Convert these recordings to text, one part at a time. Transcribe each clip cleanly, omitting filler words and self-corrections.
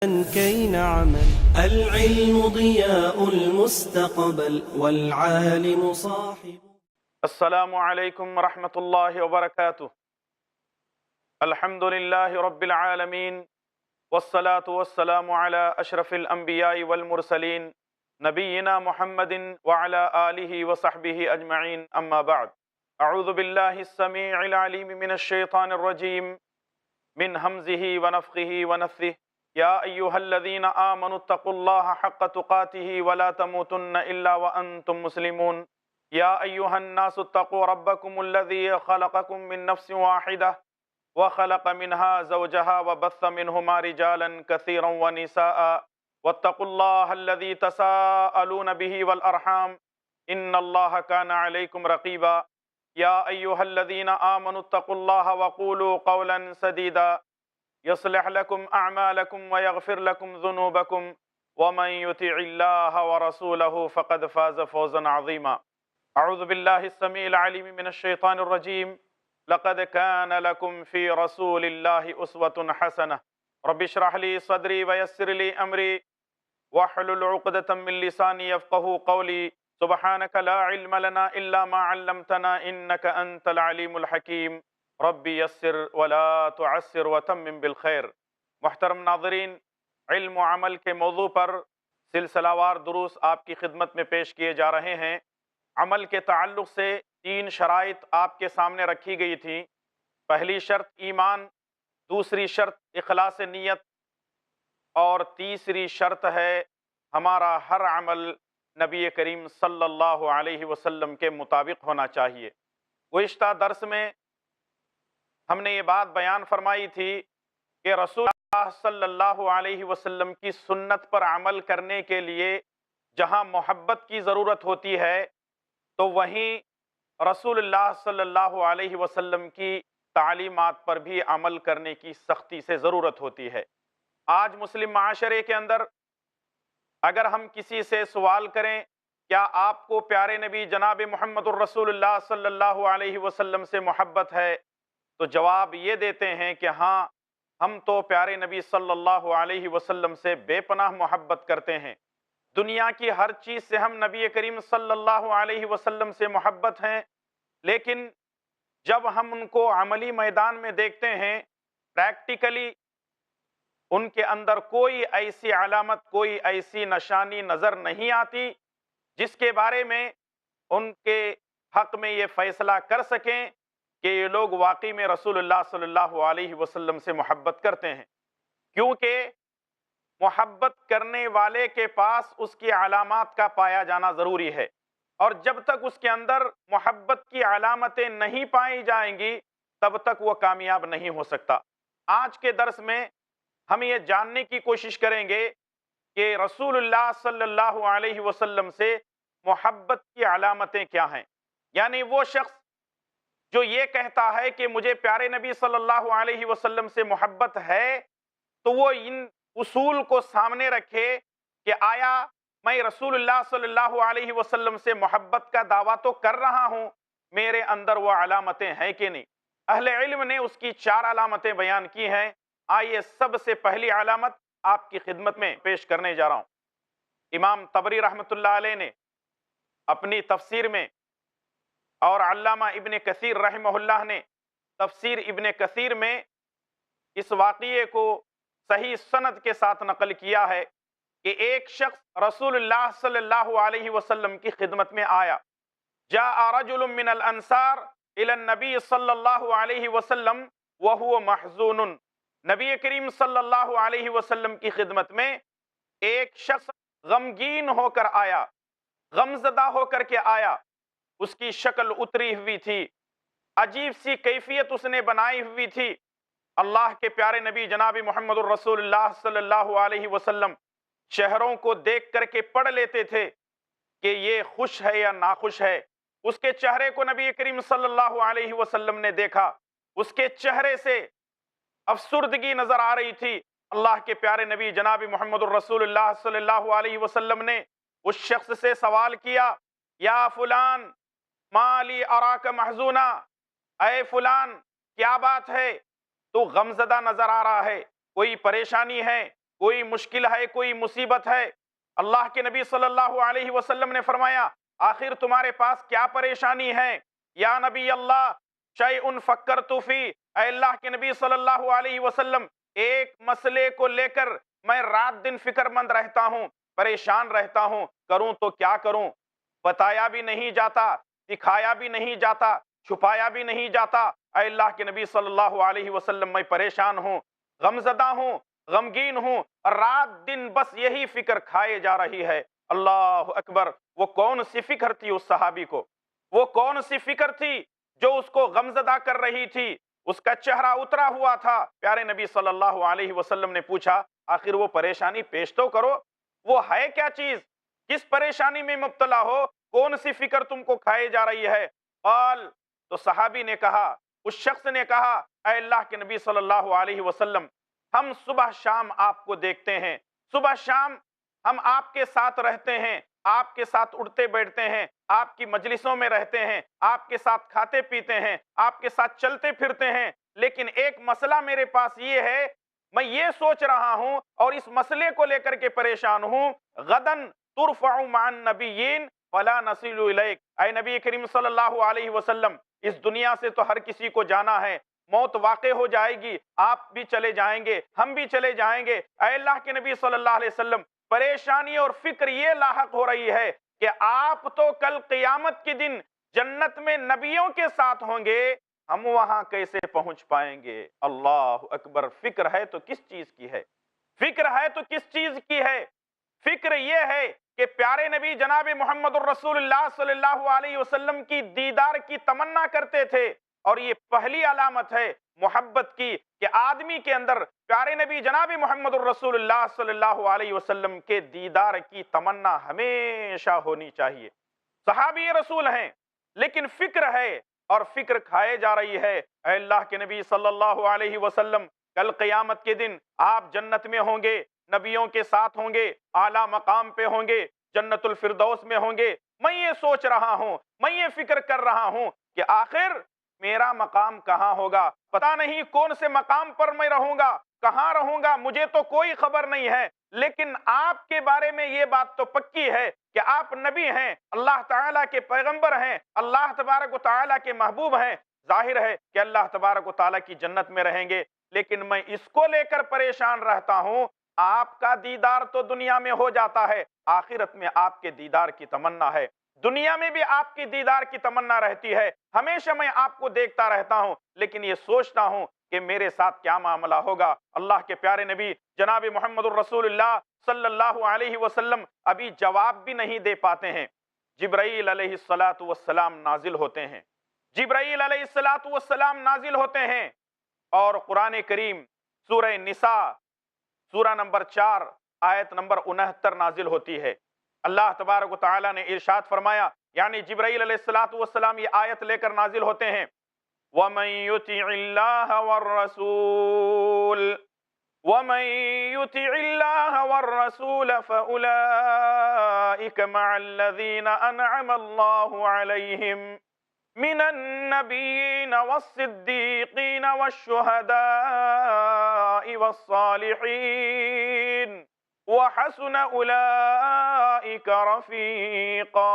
كي نعمل. العلم ضياء المستقبل والعالم صاحب. السلام علیکم ورحمۃ اللہ وبرکاتہ۔ الحمد للہ رب العالمین والصلاة والسلام علی اشرف الانبیاء والمرسلین نبینا محمد وعلی آلہ وصحبہ اجمعین، اما بعد۔ اعوذ باللہ السمیع العلیم من الشیطان الرجیم من حمزہ ونفخہ ونفثہ۔ یا ایہا الذین آمنوا اتقوا اللہ حق تقاتہ ولا تموتن الا وانتم مسلمون۔ یا ایہا الناس اتقوا ربکم الذی خلقکم من نفس واحدہ وخلق منها زوجها وبث منہما رجالا کثیرا ونساء واتقوا اللہ الذی تساءلون به والارحام ان اللہ کان علیکم رقیبا۔ یا ایہا الذین آمنوا اتقوا اللہ وقولوا قولا سدیدا يصلح لكم أعمالكم ويغفر لكم ذنوبكم ومن يطع الله ورسوله فقد فاز فوزا عظيما۔ أعوذ بالله السميع العليم من الشيطان الرجيم۔ لقد كان لكم في رسول الله أسوة حسنة رب اشرح لي صدري ويسر لي أمري واحلل عقدة من لساني يفقهوا قولي سبحانك لا علم لنا إلا ما علمتنا إنك أنت العليم الحكيم ربی یسر ولا تعسر وتمم بالخیر۔ محترم ناظرین، علم و عمل کے موضوع پر سلسلہ وار دروس آپ کی خدمت میں پیش کیے جا رہے ہیں۔ عمل کے تعلق سے 3 شرائط آپ کے سامنے رکھی گئی تھیں۔ پہلی شرط ایمان، دوسری شرط اخلاص نیت، اور تیسری شرط ہے ہمارا ہر عمل نبی کریم صلی اللہ علیہ وسلم کے مطابق ہونا چاہیے۔ گزشتہ درس میں ہم نے یہ بات بیان فرمائی تھی کہ رسول اللہ صلی اللہ علیہ وسلم کی سنت پر عمل کرنے کے لیے جہاں محبت کی ضرورت ہوتی ہے تو وہیں رسول اللہ صلی اللہ علیہ وسلم کی تعلیمات پر بھی عمل کرنے کی سختی سے ضرورت ہوتی ہے۔ آج مسلم معاشرے کے اندر اگر ہم کسی سے سوال کریں کیا آپ کو پیارے نبی جناب محمد الرسول اللہ صلی اللہ علیہ وسلم سے محبت ہے، تو جواب یہ دیتے ہیں کہ ہاں، ہم تو پیارے نبی صلی اللہ علیہ وسلم سے بے پناہ محبت کرتے ہیں۔ دنیا کی ہر چیز سے ہم نبی کریم صلی اللہ علیہ وسلم سے محبت ہیں، لیکن جب ہم ان کو عملی میدان میں دیکھتے ہیں، پریکٹیکلی ان کے اندر کوئی ایسی علامت، کوئی ایسی نشانی نظر نہیں آتی جس کے بارے میں ان کے حق میں یہ فیصلہ کر سکیں کہ یہ لوگ واقعی میں رسول اللہ صلی اللہ علیہ وسلم سے محبت کرتے ہیں، کیونکہ محبت کرنے والے کے پاس اس کی علامات کا پایا جانا ضروری ہے، اور جب تک اس کے اندر محبت کی علامتیں نہیں پائی جائیں گی تب تک وہ کامیاب نہیں ہو سکتا۔ آج کے درس میں ہم یہ جاننے کی کوشش کریں گے کہ رسول اللہ صلی اللہ علیہ وسلم سے محبت کی علامتیں کیا ہیں، یعنی وہ شخص جو یہ کہتا ہے کہ مجھے پیارے نبی صلی اللہ علیہ وسلم سے محبت ہے تو وہ ان اصول کو سامنے رکھے کہ آیا میں رسول اللہ صلی اللہ علیہ وسلم سے محبت کا دعویٰ تو کر رہا ہوں، میرے اندر وہ علامتیں ہیں کہ نہیں۔ اہل علم نے اس کی 4 علامتیں بیان کی ہیں۔ آئیے سب سے پہلی علامت آپ کی خدمت میں پیش کرنے جا رہا ہوں۔ امام طبری رحمۃ اللہ علیہ نے اپنی تفسیر میں، اور علامہ ابن کثیر رحمہ اللہ نے تفسیر ابن کثیر میں اس واقعے کو صحیح سند کے ساتھ نقل کیا ہے کہ ایک شخص رسول اللہ صلی اللہ علیہ وسلم کی خدمت میں آیا۔ جاء رجل من الانصار الى النبی صلی اللہ علیہ وسلم وهو محزون۔ نبی کریم صلی اللہ علیہ وسلم کی خدمت میں ایک شخص غمگین ہو کر آیا، غمزدہ ہو کر کے آیا، اس کی شکل اتری ہوئی تھی، عجیب سی کیفیت اس نے بنائی ہوئی تھی۔ اللہ کے پیارے نبی جناب محمد الرسول اللہ صلی اللہ علیہ وسلم چہروں کو دیکھ کر کے پڑھ لیتے تھے کہ یہ خوش ہے یا ناخوش ہے۔ اس کے چہرے کو نبی کریم صلی اللہ علیہ وسلم نے دیکھا، اس کے چہرے سے افسردگی نظر آ رہی تھی۔ اللہ کے پیارے نبی جناب محمد الرسول اللہ صلی اللہ علیہ وسلم نے اس شخص سے سوال کیا، یا فلان مالی اراک محزونا، اے فلان کیا بات ہے، تو غمزدہ نظر آ رہا ہے، کوئی پریشانی ہے؟ کوئی مشکل ہے، کوئی مصیبت ہے، اللہ کے نبی صلی اللہ علیہ وسلم نے فرمایا آخر تمہارے پاس کیا پریشانی ہے؟ یا نبی اللہ شیء فکرت فی، اے اللہ کے نبی صلی اللہ علیہ وسلم ایک مسئلے کو لے کر میں رات دن فکر مند رہتا ہوں، پریشان رہتا ہوں، کروں تو کیا کروں؟ بتایا بھی نہیں جاتا، دکھایا بھی نہیں جاتا، چھپایا بھی نہیں جاتا۔ اے اللہ کے نبی صلی اللہ علیہ وسلم میں پریشان ہوں، غمزدہ ہوں، غمگین ہوں، رات دن بس یہی فکر کھائے جا رہی ہے۔ اللہ اکبر! وہ کون سی فکر تھی اس صحابی کو؟ وہ کون سی فکر تھی جو اس کو غمزدہ کر رہی تھی؟ اس کا چہرہ اترا ہوا تھا۔ پیارے نبی صلی اللہ علیہ وسلم نے پوچھا آخر وہ پریشانی پیش تو کرو، وہ ہے کیا چیز؟ کس پریشانی میں مبتلا ہو؟ کون سی فکر تم کو کھائے جا رہی ہے؟ قال، تو صحابی نے کہا، اس شخص نے کہا اے اللہ کے نبی صلی اللہ علیہ وسلم ہم صبح شام آپ کو دیکھتے ہیں، صبح شام ہم آپ کے ساتھ رہتے ہیں، آپ کے ساتھ اٹھتے بیٹھتے ہیں، آپ کی مجلسوں میں رہتے ہیں، آپ کے ساتھ کھاتے پیتے ہیں، آپ کے ساتھ چلتے پھرتے ہیں، لیکن ایک مسئلہ میرے پاس یہ ہے، میں یہ سوچ رہا ہوں اور اس مسئلے کو لے کر کے پریشان ہوں، غدن ترفع مع النبیین فلا نصل الیک، اے نبی کریم صلی اللہ علیہ وسلم اس دنیا سے تو ہر کسی کو جانا ہے، موت واقع ہو جائے گی، آپ بھی چلے جائیں گے، ہم بھی چلے جائیں گے۔ اے اللہ کے نبی صلی اللہ علیہ وسلم پریشانی اور فکر یہ لاحق ہو رہی ہے کہ آپ تو کل قیامت کے دن جنت میں نبیوں کے ساتھ ہوں گے، ہم وہاں کیسے پہنچ پائیں گے؟ اللہ اکبر! فکر ہے تو کس چیز کی ہے؟ فکر ہے تو کس چیز کی ہے؟ فکر یہ ہے کہ پیارے نبی جناب محمد الرسول اللہ صلی اللہ علیہ وسلم کی دیدار کی تمنا کرتے تھے، اور یہ پہلی علامت ہے محبت کی کہ آدمی کے اندر پیارے نبی جناب محمد الرسول اللہ صلی اللہ علیہ وسلم کے دیدار کی تمنا ہمیشہ ہونی چاہیے۔ صحابی رسول ہیں لیکن فکر ہے اور فکر کھائے جا رہی ہے۔ اے اللہ کے نبی صلی اللہ علیہ وسلم کل قیامت کے دن آپ جنت میں ہوں گے، نبیوں کے ساتھ ہوں گے، اعلیٰ مقام پہ ہوں گے، جنت الفردوس میں ہوں گے۔ میں یہ سوچ رہا ہوں، میں یہ فکر کر رہا ہوں کہ آخر میرا مقام کہاں ہوگا؟ پتہ نہیں کون سے مقام پر میں رہوں گا، کہاں رہوں گا، مجھے تو کوئی خبر نہیں ہے، لیکن آپ کے بارے میں یہ بات تو پکی ہے کہ آپ نبی ہیں، اللہ تعالیٰ کے پیغمبر ہیں، اللہ تبارک و تعالیٰ کے محبوب ہیں۔ ظاہر ہے کہ اللہ تبارک و تعالیٰ کی جنت میں رہیں گے، لیکن میں اس کو لے کر پریشان رہتا ہوں، آپ کا دیدار تو دنیا میں ہو جاتا ہے، آخرت میں آپ کے دیدار کی تمنا ہے، دنیا میں بھی آپ کی دیدار کی تمنا رہتی ہے، ہمیشہ میں آپ کو دیکھتا رہتا ہوں، لیکن یہ سوچتا ہوں کہ میرے ساتھ کیا معاملہ ہوگا۔ اللہ کے پیارے نبی جناب محمد الرسول اللہ صلی اللہ علیہ وسلم ابھی جواب بھی نہیں دے پاتے ہیں، جبرائیل علیہ السلام نازل ہوتے ہیں، جبرائیل علیہ السلام نازل ہوتے ہیں، اور قرآن کریم سورہ نساء سورہ نمبر 4 آیت نمبر 69 نازل ہوتی ہے۔ اللہ تبارک و تعالیٰ نے ارشاد فرمایا، یعنی جبرائیل علیہ السلام یہ آیت لے کر نازل ہوتے ہیں، وَمَن يُطِعِ اللَّهَ وَالرَّسُولَ وَمَن يُطِعِ اللَّهَ وَالرَّسُولَ فَأُولَئِكَ مَعَ الَّذِينَ أَنْعَمَ اللَّهُ عَلَيْهِمْ مِنَ النَّبِيِّينَ وَالصِّدِّيقِينَ وَالشُّهَدَاءِ وَالصَّالِحِينَ وَحَسُنَ أُولَئِكَ رَفِيقًا۔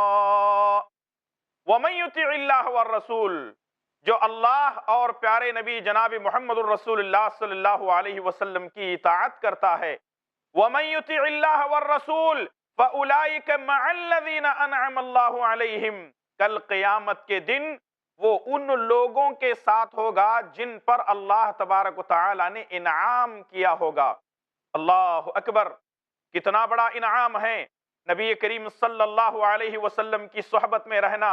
وَمَن يُطِعِ اللَّهَ وَالرَّسُولَ، جو اللہ اور پیارے نبی جناب محمد الرسول اللہ صلی اللہ علیہ وسلم کی اطاعت کرتا ہے، وَمَن يُطِعِ اللَّهَ وَالرَّسُولَ فَأُولَئِكَ مَعَ الَّذِينَ أَنْعَمَ اللَّهُ عَلَيْهِمْ، کل قیامت کے دن وہ ان لوگوں کے ساتھ ہوگا جن پر اللہ تبارک و تعالی نے انعام کیا ہوگا۔ اللہ اکبر! کتنا بڑا انعام ہے نبی کریم صلی اللہ علیہ وسلم کی صحبت میں رہنا،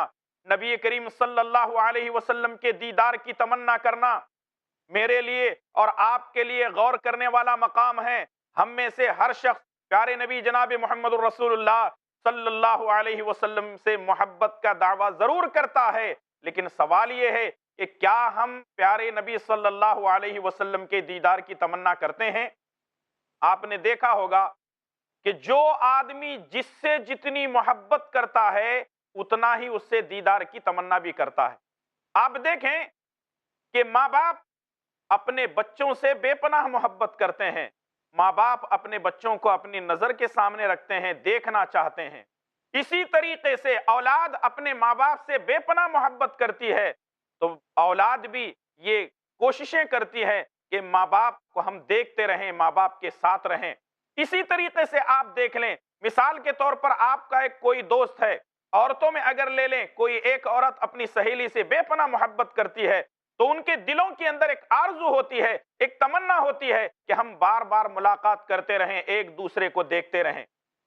نبی کریم صلی اللہ علیہ وسلم کے دیدار کی تمنا کرنا۔ میرے لیے اور آپ کے لیے غور کرنے والا مقام ہے۔ ہم میں سے ہر شخص پیارے نبی جناب محمد الرسول اللہ صلی اللہ علیہ وسلم سے محبت کا دعویٰ ضرور کرتا ہے، لیکن سوال یہ ہے کہ کیا ہم پیارے نبی صلی اللہ علیہ وسلم کے دیدار کی تمنا کرتے ہیں؟ آپ نے دیکھا ہوگا کہ جو آدمی جس سے جتنی محبت کرتا ہے اتنا ہی اس سے دیدار کی تمنا بھی کرتا ہے۔ آپ دیکھیں کہ ماں باپ اپنے بچوں سے بے پناہ محبت کرتے ہیں، ماں باپ اپنے بچوں کو اپنی نظر کے سامنے رکھتے ہیں، دیکھنا چاہتے ہیں، اسی طریقے سے اولاد اپنے ماں باپ سے بے پناہ محبت کرتی ہے، تو اولاد بھی یہ کوششیں کرتی ہے کہ ماں باپ کو ہم دیکھتے رہیں، ماں باپ کے ساتھ رہیں۔ اسی طریقے سے آپ دیکھ لیں، مثال کے طور پر آپ کا ایک کوئی دوست ہے، عورتوں میں اگر لے لیں، کوئی ایک عورت اپنی سہیلی سے بے پناہ محبت کرتی ہے تو ان کے دلوں کے اندر ایک آرزو ہوتی ہے، ایک تمنا ہوتی ہے کہ ہم بار بار ملاقات کرتے رہیں، ایک دوسرے کو دیکھتے رہیں۔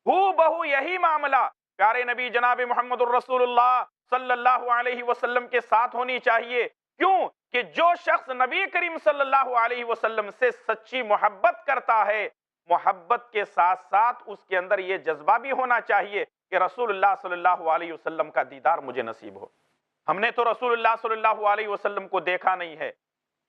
ہو بہو یہی معاملہ پیارے نبی جناب محمد الرسول اللہ صلی اللہ علیہ وسلم کے ساتھ ہونی چاہیے۔ کیوں کہ جو شخص نبی کریم صلی اللہ علیہ وسلم سے سچی محبت کرتا ہے، محبت کے ساتھ ساتھ اس کے اندر یہ جذبہ بھی ہونا چاہیے کہ رسول اللہ صلی اللہ علیہ وسلم کا دیدار مجھے نصیب ہو۔ ہم نے تو رسول اللہ صلی اللہ علیہ وسلم کو دیکھا نہیں ہے،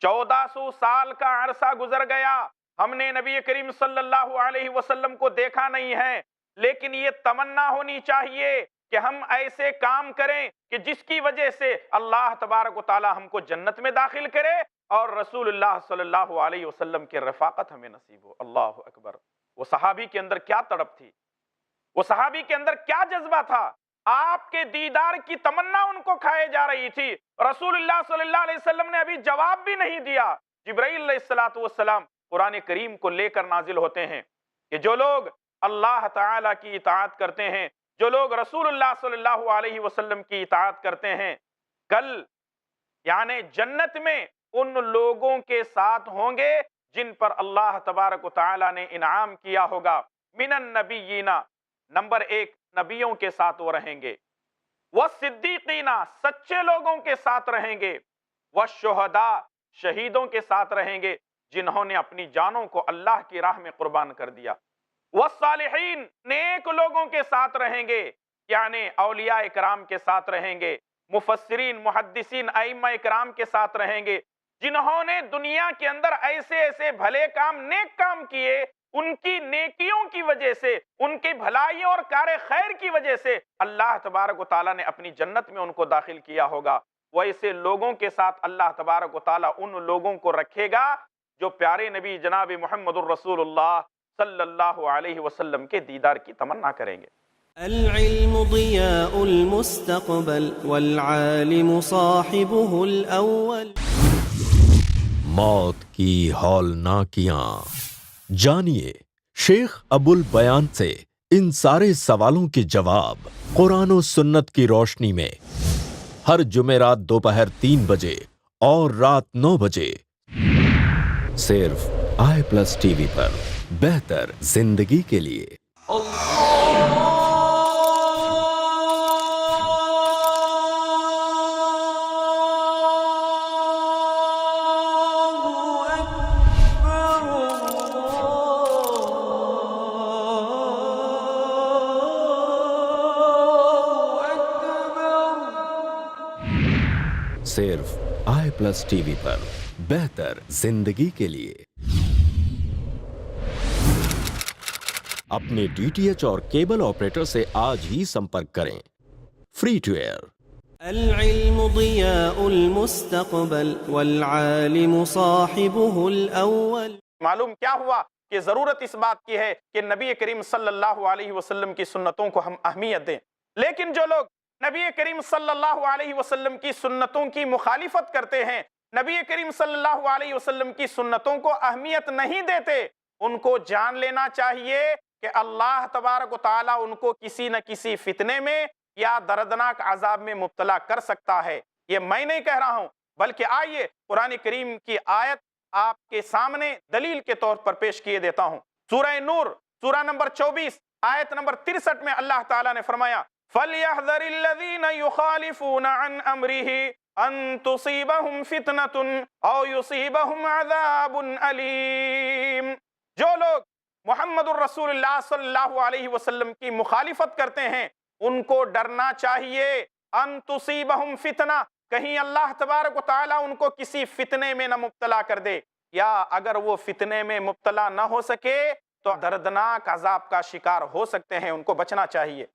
1400 سال کا عرصہ گزر گیا، ہم نے نبی کریم صلی اللہ علیہ وسلم کو دیکھا نہیں ہے، لیکن یہ تمنا ہونی چاہیے کہ ہم ایسے کام کریں کہ جس کی وجہ سے اللہ تبارک و تعالی ہم کو جنت میں داخل کرے اور رسول اللہ صلی اللہ علیہ وسلم کی رفاقت ہمیں نصیب ہو۔ اللہ اکبر! وہ صحابی کے اندر کیا تڑپ تھی، وہ صحابی کے اندر کیا جذبہ تھا، آپ کے دیدار کی تمنا ان کو کھائے جا رہی تھی۔ رسول اللہ صلی اللہ علیہ وسلم نے ابھی جواب بھی نہیں دیا، جبرائیل علیہ السلام قرآن کریم کو لے کر نازل ہوتے ہیں کہ جو لوگ اللہ تعالیٰ کی اطاعت کرتے ہیں، جو لوگ رسول اللہ صلی اللہ علیہ وسلم کی اطاعت کرتے ہیں، کل یعنی جنت میں ان لوگوں کے ساتھ ہوں گے جن پر اللہ تبارک و تعالیٰ نے انعام کیا ہوگا۔ من النبیین، نمبر 1 نبیوں کے ساتھ وہ رہیں گے، والصدیقین سچے لوگوں کے ساتھ رہیں گے، والشہداء شہیدوں کے ساتھ رہیں گے جنہوں نے اپنی جانوں کو اللہ کی راہ میں قربان کر دیا، والصالحین نیک لوگوں کے ساتھ رہیں گے، یعنی اولیاء اکرام کے ساتھ رہیں گے، مفسرین محدثین ائمہ اکرام کے ساتھ رہیں گے جنہوں نے دنیا کے اندر ایسے ایسے بھلے کام، نیک کام کیے، ان کی نیکیوں کی وجہ سے، ان کی بھلائیوں اور کار خیر کی وجہ سے اللہ تبارک و تعالیٰ نے اپنی جنت میں ان کو داخل کیا ہوگا۔ ویسے لوگوں کے ساتھ اللہ تبارک و تعالیٰ ان لوگوں کو رکھے گا جو پیارے نبی جناب محمد الرسول اللہ صلی اللہ علیہ وسلم کے دیدار کی تمنا کریں گے۔ العلم ضياء المستقبل والعالم صاحبه الأول۔ موت کی ہولناکیاں جانیے شیخ ابو البیان سے ان سارے سوالوں کے جواب قرآن و سنت کی روشنی میں ہر جمعرات دوپہر 3 بجے اور رات 9 بجے صرف i+ ٹی وی پر، بہتر زندگی کے لیے۔ صرف i+ ٹی وی پر، بہتر زندگی کے لیے۔ اپنے DTH اور کیبل آپریٹر سے آج ہی سمپرک کریں۔ Free to air. العلم ضياء المستقبل والعالم صاحبه الأول۔ معلوم کیا ہوا کہ ضرورت اس بات کی ہے کہ نبی کریم صلی اللہ علیہ وسلم کی سنتوں کو ہم اہمیت دیں، لیکن جو لوگ نبی کریم صلی اللہ علیہ وسلم کی سنتوں کی مخالفت کرتے ہیں، نبی کریم صلی اللہ علیہ وسلم کی سنتوں کو اہمیت نہیں دیتے، ان کو جان لینا چاہیے کہ اللہ تبارک و تعالیٰ ان کو کسی نہ کسی فتنے میں یا دردناک عذاب میں مبتلا کر سکتا ہے۔ یہ میں نہیں کہہ رہا ہوں، بلکہ آئیے قرآن کریم کی آیت آپ کے سامنے دلیل کے طور پر پیش کیے دیتا ہوں۔ سورہ نور، سورہ نمبر 24 آیت نمبر 63 میں اللہ تعالیٰ نے فرمایا فَلْيَحْذَرِ الَّذِينَ يُخَالِفُونَ عَنْ أَمْرِهِ أَن تُصِيبَهُمْ فِتْنَةٌ أَوْ يُصِيبَهُمْ عَذَابٌ أَلِيمٌ۔ جو لوگ محمد الرسول اللہ صلی اللہ علیہ وسلم کی مخالفت کرتے ہیں ان کو ڈرنا چاہیے، ان تصیبہم فتنہ، کہیں اللہ تبارک و تعالیٰ ان کو کسی فتنے میں نہ مبتلا کر دے، یا اگر وہ فتنے میں مبتلا نہ ہو سکے تو دردناک عذاب کا شکار ہو سکتے ہیں، ان کو بچنا چاہیے۔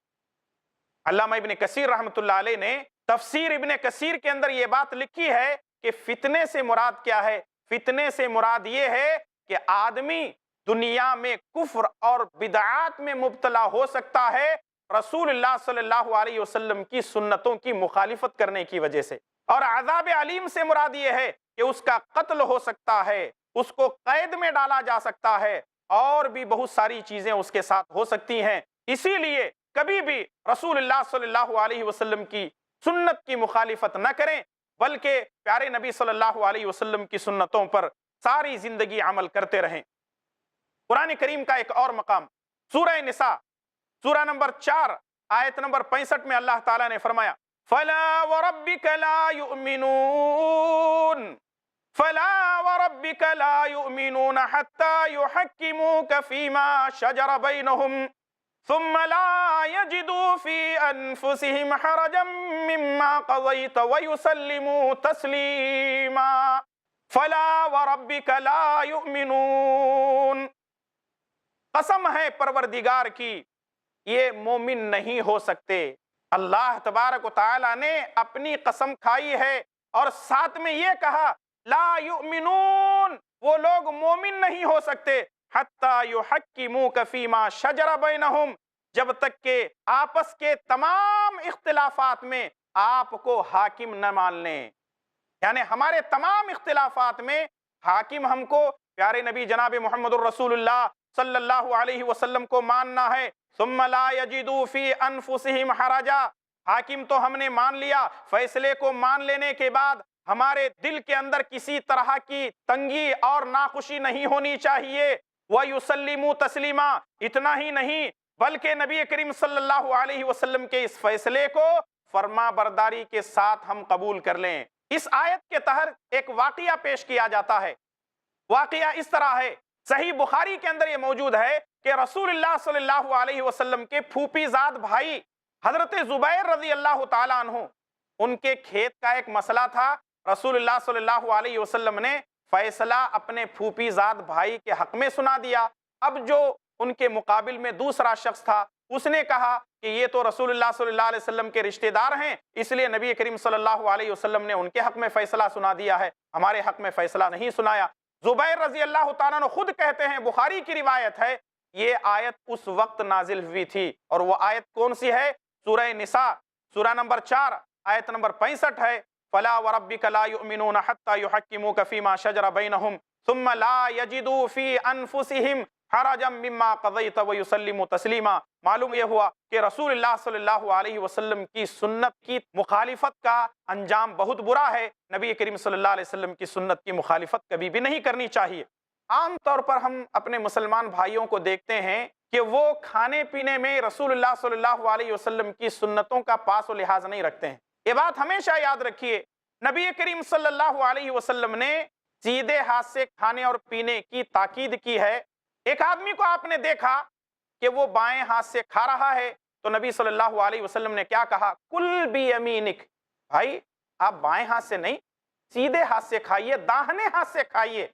علامہ ابن کثیر رحمۃ اللہ علیہ نے تفسیر ابن کثیر کے اندر یہ بات لکھی ہے کہ فتنے سے مراد کیا ہے؟ فتنے سے مراد یہ ہے کہ آدمی دنیا میں کفر اور بدعات میں مبتلا ہو سکتا ہے رسول اللہ صلی اللہ علیہ وسلم کی سنتوں کی مخالفت کرنے کی وجہ سے. اور عذاب علیم سے مراد یہ ہے کہ اس کا قتل ہو سکتا ہے، اس کو قید میں ڈالا جا سکتا ہے، اور بھی بہت ساری چیزیں اس کے ساتھ ہو سکتی ہیں. اسی لیے کبھی بھی رسول اللہ صلی اللہ علیہ وسلم کی سنت کی مخالفت نہ کریں، بلکہ پیارے نبی صلی اللہ علیہ وسلم کی سنتوں پر ساری زندگی عمل کرتے رہیں. قرآن کریم کا ایک اور مقام سورہ نساء سورہ نمبر 4 آیت نمبر 65 میں اللہ تعالیٰ نے فرمایا فَلَا وَرَبِّكَ لَا يُؤْمِنُونَ فَلَا وَرَبِّكَ لَا يُؤْمِنُونَ حَتَّى يُحَكِّمُوكَ فِي مَا شَجَرَ بَيْنَهُمْ ثم لا يجدوا في أنفسهم حرجا مما قضيت ويسلموا تسليما فلا وربك لا يؤمنون. قسم ہے پروردگار کی، یہ مومن نہیں ہو سکتے. اللہ تبارک و تعالی نے اپنی قسم کھائی ہے اور ساتھ میں یہ کہا لا یؤمنون، وہ لوگ مومن نہیں ہو سکتے حتی یحکموک فیما شجر بینہم، جب تک کہ آپس کے تمام اختلافات میں آپ کو حاکم نہ مان لیں. یعنی ہمارے تمام اختلافات میں حاکم ہم کو پیارے نبی جناب محمد الرسول اللہ صلی اللہ علیہ وسلم کو ماننا ہے. ثم لا یجدوا فی انفسہم حرجا، حاکم تو ہم نے مان لیا، فیصلے کو مان لینے کے بعد ہمارے دل کے اندر کسی طرح کی تنگی اور ناخوشی نہیں ہونی چاہیے. وَيُسَلِّمُوا تَسْلِيمًا، اتنا ہی نہیں بلکہ نبی کریم صلی اللہ علیہ وسلم کے اس فیصلے کو فرما برداری کے ساتھ ہم قبول کر لیں. اس آیت کے تحت ایک واقعہ پیش کیا جاتا ہے. واقعہ اس طرح ہے، صحیح بخاری کے اندر یہ موجود ہے کہ رسول اللہ صلی اللہ علیہ وسلم کے پھوپھی زاد بھائی حضرت زبیر رضی اللہ تعالیٰ عنہ، ان کے کھیت کا ایک مسئلہ تھا. رسول اللہ صلی اللہ علیہ وسلم نے فیصلہ اپنے پھوپھی زاد بھائی کے حق میں سنا دیا. اب جو ان کے مقابل میں دوسرا شخص تھا، اس نے کہا کہ یہ تو رسول اللہ صلی اللہ علیہ وسلم کے رشتہ دار ہیں، اس لیے نبی کریم صلی اللہ علیہ وسلم نے ان کے حق میں فیصلہ سنا دیا ہے، ہمارے حق میں فیصلہ نہیں سنایا. زبیر رضی اللہ تعالیٰ عنہ خود کہتے ہیں، بخاری کی روایت ہے، یہ آیت اس وقت نازل ہوئی تھی. اور وہ آیت کون سی ہے؟ سورہ نساء سورہ نمبر 4 آیت نمبر 65 ہے. فَلَا وَرَبِّكَ لَا يُؤْمِنُونَ حَتَّى يُحَكِّمُوكَ فِي مَا شَجَرَ بَيْنَهُمْ ثُمَّ لَا يَجِدُوا فِي أَنفُسِهِمْ حَرَجًا مِمَّا قَضَيْتَ وَيُسَلِّمُوا تَسْلِيمًا. معلوم یہ ہوا کہ رسول اللہ صلی اللہ علیہ وسلم کی سنت کی مخالفت کا انجام بہت برا ہے. نبی کریم صلی اللہ علیہ وسلم کی سنت کی مخالفت کبھی بھی نہیں کرنی چاہیے. عام طور پر ہم اپنے مسلمان بھائیوں کو دیکھتے ہیں کہ وہ کھانے پینے میں رسول اللہ صلی اللہ علیہ وسلم کی سنتوں کا پاس و لحاظ نہیں رکھتے ہیں. یہ بات ہمیشہ یاد رکھیے، نبی کریم صلی اللہ علیہ وسلم نے سیدھے ہاتھ سے کھانے اور پینے کی تاکید کی ہے. ایک آدمی کو آپ نے دیکھا کہ وہ بائیں ہاتھ سے کھا رہا ہے، تو نبی صلی اللہ علیہ وسلم نے کیا کہا؟ کل بیمینک، بھائی آپ بائیں ہاتھ سے نہیں، سیدھے ہاتھ سے کھائیے، داہنے ہاتھ سے کھائیے.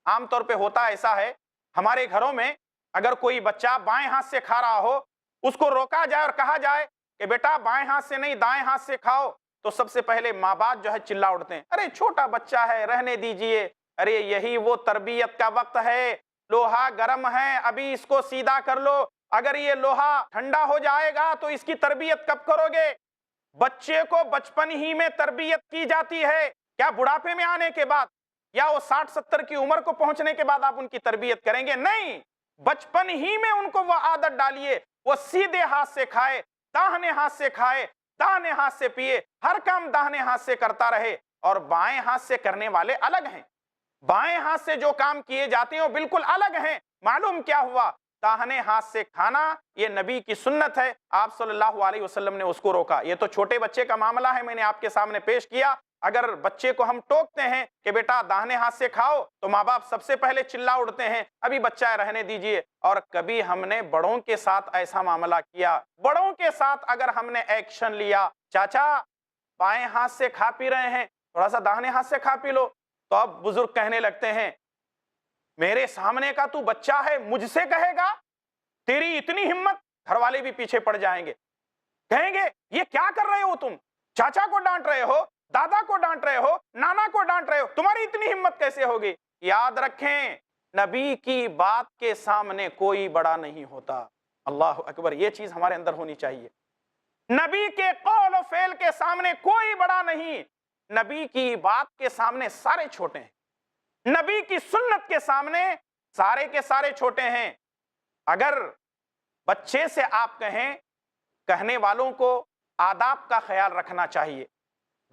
عام طور پہ ہوتا ایسا ہے، ہمارے گھروں میں اگر کوئی بچہ بائیں ہاتھ سے کھا رہا ہو، اس کو روکا جائے اور کہا جائے کہ بیٹا بائیں ہاتھ سے نہیں دائیں ہاتھ سے کھاؤ، تو سب سے پہلے ماں باپ جو ہے چلا اٹھتے ہیں، ارے چھوٹا بچہ ہے رہنے دیجئے، ارے یہی وہ تربیت کا وقت ہے، لوہا گرم ہے ابھی اس کو سیدھا کر لو، اگر یہ لوہا ٹھنڈا ہو جائے گا تو اس کی تربیت کب کرو گے؟ بچے کو بچپن ہی میں تربیت کی جاتی ہے، کیا بڑھاپے میں آنے کے بعد یا وہ 60-70 کی عمر کو پہنچنے کے بعد آپ ان کی تربیت کریں گے؟ نہیں، بچپن ہی میں ان کو وہ عادت ڈالیے، وہ سیدھے ہاتھ سے کھائے، داہنے ہاتھ سے کھائے، داہنے ہاتھ سے پیے، ہر کام داہنے ہاتھ سے کرتا رہے. اور بائیں ہاتھ سے کرنے والے الگ ہیں، بائیں ہاتھ سے جو کام کیے جاتے ہیں وہ بالکل الگ ہیں. معلوم کیا ہوا؟ داہنے ہاتھ سے کھانا یہ نبی کی سنت ہے، آپ صلی اللہ علیہ وسلم نے اس کو روکا. یہ تو چھوٹے بچے کا معاملہ ہے، میں نے آپ کے سامنے پیش کیا. اگر بچے کو ہم ٹوکتے ہیں کہ بیٹا داہنے ہاتھ سے کھاؤ، تو ماں باپ سب سے پہلے چلا اڑتے ہیں، ابھی بچہ ہے رہنے دیجئے. اور کبھی ہم نے بڑوں کے ساتھ ایسا معاملہ کیا، بڑوں کے ساتھ اگر ہم نے ایکشن لیا، چاچا بائیں ہاتھ سے کھا پی رہے ہیں، تھوڑا سا داہنے ہاتھ سے کھا پی لو، تو اب بزرگ کہنے لگتے ہیں میرے سامنے کا تو بچہ ہے مجھ سے کہے گا، تیری اتنی ہمت؟ گھر والے بھی پیچھے پڑ جائیں گے، کہیں گے یہ کیا کر رہے ہو تم؟ چاچا کو ڈانٹ رہے ہو، دادا کو ڈانٹ رہے ہو، نانا کو ڈانٹ رہے ہو، تمہاری اتنی ہمت کیسے ہوگی؟ یاد رکھیں نبی کی بات کے سامنے کوئی بڑا نہیں ہوتا. اللہ اکبر, یہ چیز ہمارے اندر ہونی چاہیے. نبی کے قول و فعل کے سامنے کوئی بڑا نہیں, نبی کی بات کے سامنے سارے چھوٹے ہیں, نبی کی سنت کے سامنے سارے کے سارے چھوٹے ہیں. اگر بچے سے آپ کہیں, کہنے والوں کو آداب کا خیال رکھنا چاہیے,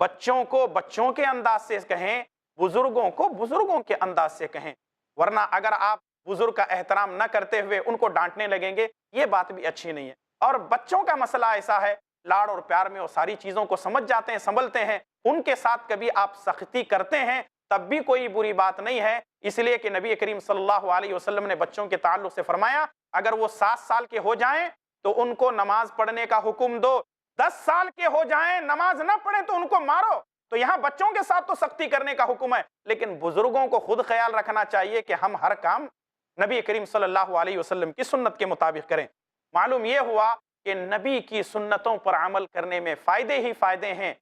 بچوں کو بچوں کے انداز سے کہیں, بزرگوں کو بزرگوں کے انداز سے کہیں, ورنہ اگر آپ بزرگ کا احترام نہ کرتے ہوئے ان کو ڈانٹنے لگیں گے, یہ بات بھی اچھی نہیں ہے. اور بچوں کا مسئلہ ایسا ہے, لاڑ اور پیار میں وہ ساری چیزوں کو سمجھ جاتے ہیں, سنبھلتے ہیں, ان کے ساتھ کبھی آپ سختی کرتے ہیں تب بھی کوئی بری بات نہیں ہے, اس لیے کہ نبی کریم صلی اللہ علیہ وسلم نے بچوں کے تعلق سے فرمایا اگر وہ 7 سال کے ہو جائیں تو ان کو نماز پڑھنے کا حکم دو, 10 سال کے ہو جائیں نماز نہ پڑھیں تو ان کو مارو. تو یہاں بچوں کے ساتھ تو سختی کرنے کا حکم ہے, لیکن بزرگوں کو خود خیال رکھنا چاہیے کہ ہم ہر کام نبی کریم صلی اللہ علیہ وسلم کی سنت کے مطابق کریں. معلوم یہ ہوا کہ نبی کی سنتوں پر عمل کرنے میں فائدے ہی فائدے ہیں.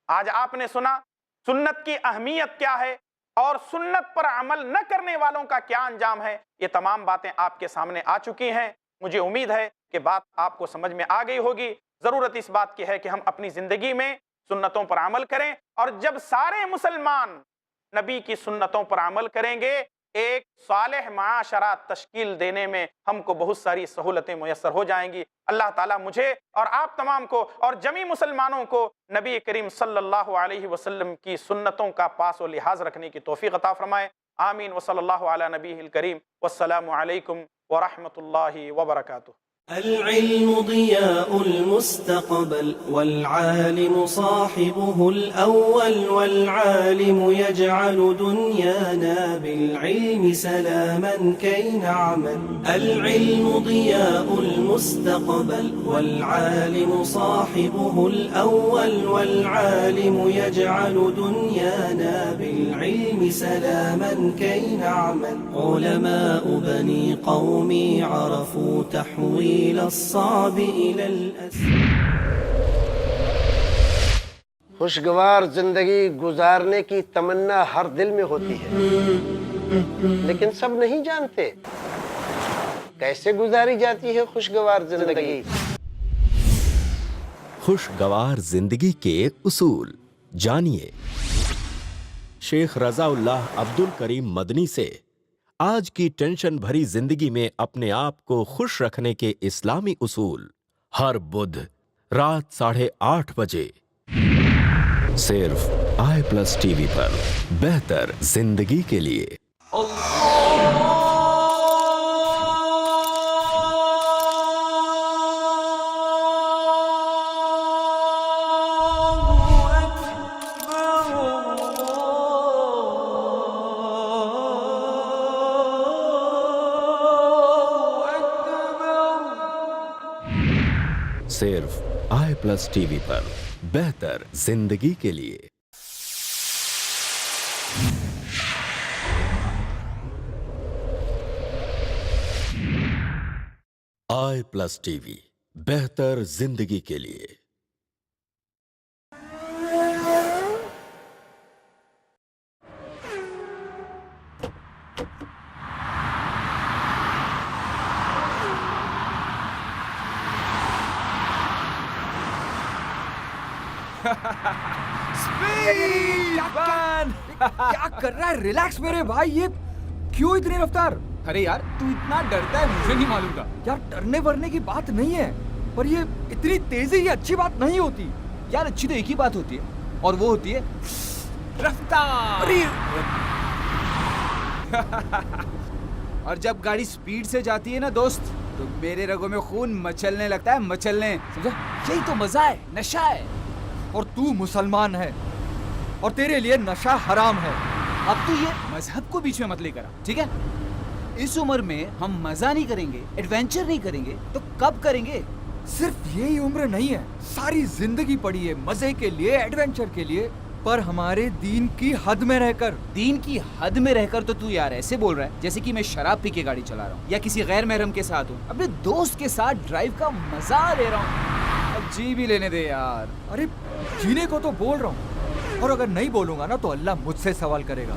آج آپ نے سنا سنت کی اہمیت کیا ہے اور سنت پر عمل نہ کرنے والوں کا کیا انجام ہے. یہ تمام باتیں آپ کے سامنے آ چکی ہیں. مجھے امید ہے کہ بات آپ کو سمجھ میں آ گئی ہوگی. ضرورت اس بات کی ہے کہ ہم اپنی زندگی میں سنتوں پر عمل کریں, اور جب سارے مسلمان نبی کی سنتوں پر عمل کریں گے, ایک صالح معاشرہ تشکیل دینے میں ہم کو بہت ساری سہولتیں میسر ہو جائیں گی. اللہ تعالیٰ مجھے اور آپ تمام کو اور جمی مسلمانوں کو نبی کریم صلی اللہ علیہ وسلم کی سنتوں کا پاس و لحاظ رکھنے کی توفیق عطا فرمائے. آمین. وصلی اللہ علی نبی الکریم. والسلام علیکم ورحمۃ اللہ وبرکاتہ. العلم ضياء المستقبل والعالم صاحبه الأول والعالم يجعل دنيانا بالعلم سلاما كي نعمل. العلم ضياء المستقبل والعالم صاحبه الأول والعالم يجعل دنيانا بالعلم سلاما كي نعمل. علماء بني قومي عرفوا تحويل الصعب إلى الأسهل. خوشگوار زندگی گزارنے کی تمنا ہر دل میں ہوتی ہے, لیکن سب نہیں جانتے کیسے گزاری جاتی ہے خوشگوار زندگی. خوشگوار زندگی کے اصول جانیے شیخ رضا اللہ عبد الکریم مدنی سے. آج کی ٹینشن بھری زندگی میں اپنے آپ کو خوش رکھنے کے اسلامی اصول, ہر بدھ رات 8:30 بجے صرف i+TV پر. بہتر زندگی کے لیے. صرف i+TV پر. بہتر زندگی کے لیے. i+TV بہتر زندگی کے لیے. کیا کر رہا ہے؟ ریلیکس میرے بھائی, یہ کیوں اتنی رفتار؟ ارے یار تو اتنا ڈرتا ہے, مجھے نہیں معلوم تھا. یار ڈرنے ورنے کی بات نہیں ہے, پر یہ اتنی تیزی یہ اچھی بات نہیں ہوتی. یار اچھی تو ایک ہی بات ہوتی ہے, اور وہ ہوتی ہے رفتار. اور جب گاڑی سپیڈ سے جاتی ہے نا دوست, تو میرے رگوں میں خون مچلنے لگتا ہے, مچلنے. سمجھا؟ یہی تو مزہ ہے, نشہ ہے. اور تو مسلمان ہے اور تیرے لیے نشہ حرام ہے. اب تو یہ مذہب کو بیچ میں مت لے کرا, ٹھیک ہے؟ اس عمر میں ہم مزہ نہیں کریں گے, ایڈونچر نہیں کریں گے, تو کب کریں گے؟ صرف یہی عمر نہیں ہے, ساری زندگی پڑی ہے مزے کے لیے, ایڈونچر کے لیے, پر ہمارے دین کی حد میں رہ کر. دین کی حد میں رہ کر تو یار ایسے بول رہا ہے جیسے کہ میں شراب پی کے گاڑی چلا رہا ہوں یا کسی غیر محرم کے ساتھ ہوں, اپنے دوست کے ساتھ ڈرائیو کا مزہ لے رہا ہوں. اب جی بھی لینے دے یار. ارے جینے کو تو بول رہا ہوں, اور اگر نہیں بولوں گا نا تو اللہ مجھ سے سوال کرے گا.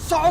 100